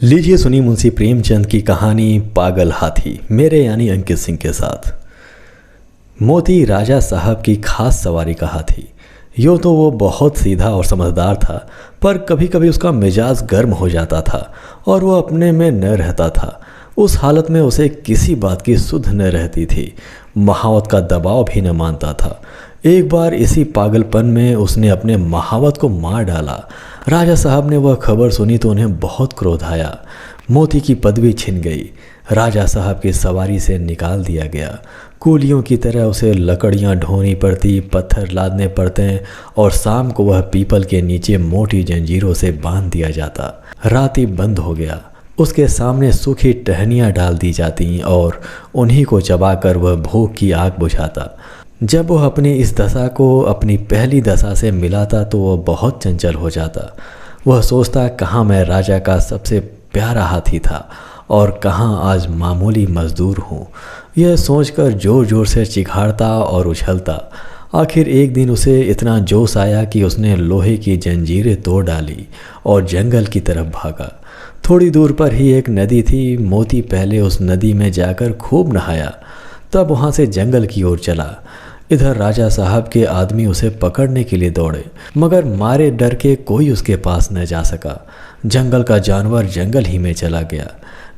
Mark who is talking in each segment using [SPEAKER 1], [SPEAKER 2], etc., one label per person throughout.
[SPEAKER 1] लीजिए सुनिए मुंशी प्रेमचंद की कहानी पागल हाथी, मेरे यानी अंकित सिंह के साथ। मोती राजा साहब की खास सवारी का हाथी। यूँ तो वो बहुत सीधा और समझदार था, पर कभी कभी उसका मिजाज गर्म हो जाता था और वो अपने में न रहता था। उस हालत में उसे किसी बात की सुध न रहती थी, महावत का दबाव भी न मानता था। एक बार इसी पागलपन में उसने अपने महावत को मार डाला। राजा साहब ने वह खबर सुनी तो उन्हें बहुत क्रोध आया। मोती की पदवी छिन गई, राजा साहब की सवारी से निकाल दिया गया। कूलियों की तरह उसे लकड़ियां ढोनी पड़ती, पत्थर लादने पड़ते और शाम को वह पीपल के नीचे मोटी जंजीरों से बांध दिया जाता। राती बंद हो गया, उसके सामने सूखी टहनियाँ डाल दी जाती और उन्हीं को चबाकर वह भूख की आग बुझाता। जब वह अपनी इस दशा को अपनी पहली दशा से मिलाता तो वह बहुत चंचल हो जाता। वह सोचता कहाँ मैं राजा का सबसे प्यारा हाथी था और कहाँ आज मामूली मजदूर हूँ। यह सोचकर जोर जोर से चिघाड़ता और उछलता। आखिर एक दिन उसे इतना जोश आया कि उसने लोहे की जंजीरें तोड़ डाली और जंगल की तरफ भागा। थोड़ी दूर पर ही एक नदी थी। मोती पहले उस नदी में जाकर खूब नहाया, तब वहाँ से जंगल की ओर चला। इधर राजा साहब के आदमी उसे पकड़ने के लिए दौड़े, मगर मारे डर के कोई उसके पास न जा सका। जंगल का जानवर जंगल ही में चला गया।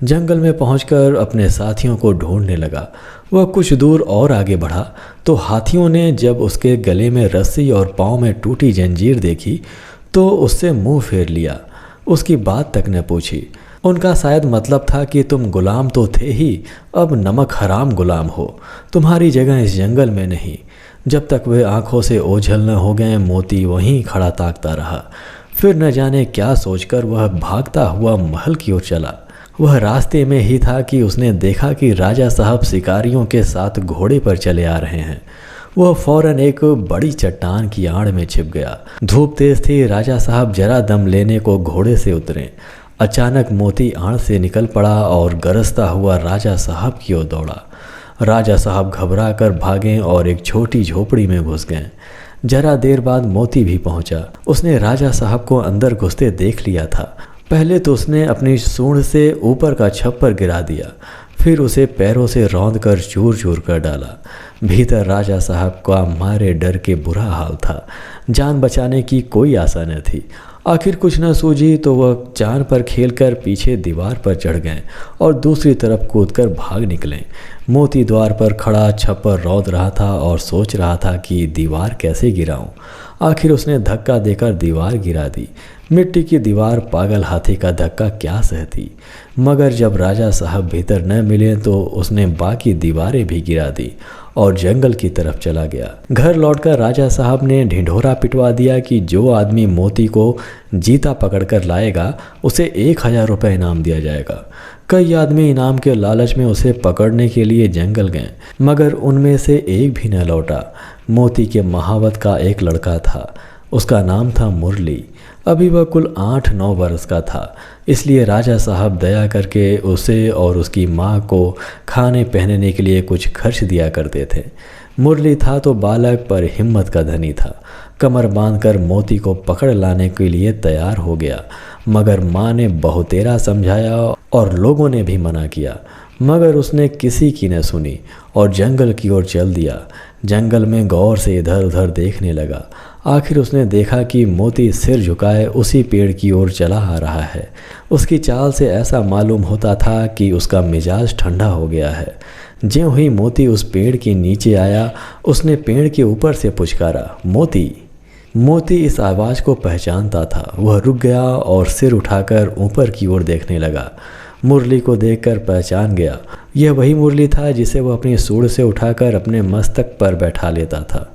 [SPEAKER 1] जंगल में पहुंचकर अपने साथियों को ढूंढने लगा। वह कुछ दूर और आगे बढ़ा तो हाथियों ने जब उसके गले में रस्सी और पाँव में टूटी जंजीर देखी तो उससे मुंह फेर लिया। उसकी बात तक न पूछी। उनका शायद मतलब था कि तुम गुलाम तो थे ही, अब नमक हराम गुलाम हो, तुम्हारी जगह इस जंगल में नहीं। जब तक वे आंखों से ओझल न हो गए, मोती वहीं खड़ा ताकता रहा। फिर न जाने क्या सोचकर वह भागता हुआ महल की ओर चला। वह रास्ते में ही था कि उसने देखा कि राजा साहब शिकारियों के साथ घोड़े पर चले आ रहे हैं। वह फौरन एक बड़ी चट्टान की आड़ में छिप गया। धूप तेज थी। राजा साहब जरा दम लेने को घोड़े से उतरे। अचानक मोती आड़ से निकल पड़ा और गरजता हुआ राजा साहब की ओर दौड़ा। राजा साहब घबरा कर भागे और एक छोटी झोपड़ी में घुस गए। जरा देर बाद मोती भी पहुंचा। उसने राजा साहब को अंदर घुसते देख लिया था। पहले तो उसने अपनी सूंड से ऊपर का छप्पर गिरा दिया, फिर उसे पैरों से रौंद कर चूर चूर कर डाला। भीतर राजा साहब का मारे डर के बुरा हाल था। जान बचाने की कोई आशा न थी। आखिर कुछ न सूझी तो वह चांद पर खेलकर पीछे दीवार पर चढ़ गए और दूसरी तरफ कूदकर भाग निकले। मोती द्वार पर खड़ा छप्पर रौंद रहा था और सोच रहा था कि दीवार कैसे गिराऊं। आखिर उसने धक्का देकर दीवार गिरा दी। मिट्टी की दीवार पागल हाथी का धक्का क्या सहती। मगर जब राजा साहब भीतर न मिले तो उसने बाकी दीवारें भी गिरा दी और जंगल की तरफ चला गया। घर लौटकर राजा साहब ने ढिंढोरा पिटवा दिया कि जो आदमी मोती को जीता पकड़कर लाएगा उसे 1000 रुपये इनाम दिया जाएगा। कई आदमी इनाम के लालच में उसे पकड़ने के लिए जंगल गए, मगर उनमें से एक भी न लौटा। मोती के महावत का एक लड़का था, उसका नाम था मुरली। अभी वह कुल 8-9 वर्ष का था, इसलिए राजा साहब दया करके उसे और उसकी माँ को खाने पहनने के लिए कुछ खर्च दिया करते थे। मुरली था तो बालक, पर हिम्मत का धनी था। कमर बांधकर मोती को पकड़ लाने के लिए तैयार हो गया, मगर माँ ने बहुतेरा समझाया और लोगों ने भी मना किया, मगर उसने किसी की न सुनी और जंगल की ओर चल दिया। जंगल में गौर से इधर उधर देखने लगा। आखिर उसने देखा कि मोती सिर झुकाए उसी पेड़ की ओर चला आ रहा है। उसकी चाल से ऐसा मालूम होता था कि उसका मिजाज ठंडा हो गया है। ज्यों ही मोती उस पेड़ के नीचे आया, उसने पेड़ के ऊपर से पुचकारा, मोती। मोती इस आवाज़ को पहचानता था। वह रुक गया और सिर उठाकर ऊपर की ओर देखने लगा। मुरली को देखकर पहचान गया। यह वही मुरली था जिसे वह अपनी सूंड से उठाकर अपने मस्तक पर बैठा लेता था।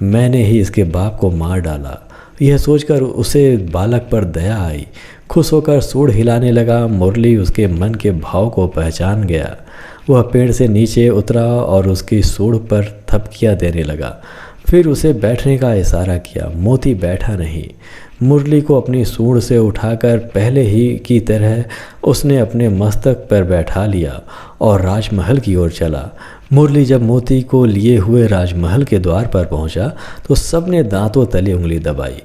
[SPEAKER 1] मैंने ही इसके बाप को मार डाला, यह सोचकर उसे बालक पर दया आई। खुश होकर सूंड हिलाने लगा। मुरली उसके मन के भाव को पहचान गया। वह पेड़ से नीचे उतरा और उसकी सूंड पर थपकियां देने लगा। फिर उसे बैठने का इशारा किया। मोती बैठा नहीं। मुरली को अपनी सूंड से उठाकर पहले ही की तरह उसने अपने मस्तक पर बैठा लिया और राजमहल की ओर चला। मुरली जब मोती को लिए हुए राजमहल के द्वार पर पहुंचा तो सबने दांतों तले उंगली दबाई।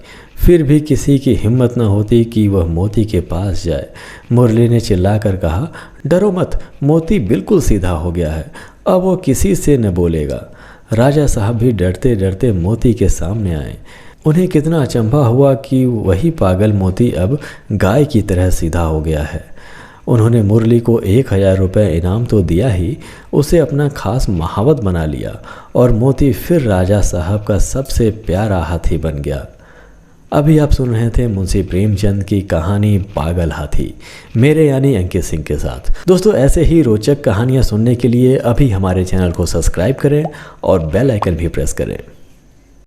[SPEAKER 1] फिर भी किसी की हिम्मत न होती कि वह मोती के पास जाए। मुरली ने चिल्लाकर कहा, डरो मत, मोती बिल्कुल सीधा हो गया है, अब वो किसी से न बोलेगा। राजा साहब भी डरते डरते मोती के सामने आए। उन्हें कितना अचंभा हुआ कि वही पागल मोती अब गाय की तरह सीधा हो गया है। उन्होंने मुरली को 1000 रुपये इनाम तो दिया ही, उसे अपना खास महावत बना लिया और मोती फिर राजा साहब का सबसे प्यारा हाथी बन गया। अभी आप सुन रहे थे मुंशी प्रेमचंद की कहानी पागल हाथी, मेरे यानी अंकित सिंह के साथ। दोस्तों, ऐसे ही रोचक कहानियाँ सुनने के लिए अभी हमारे चैनल को सब्सक्राइब करें और बेल आइकन भी प्रेस करें।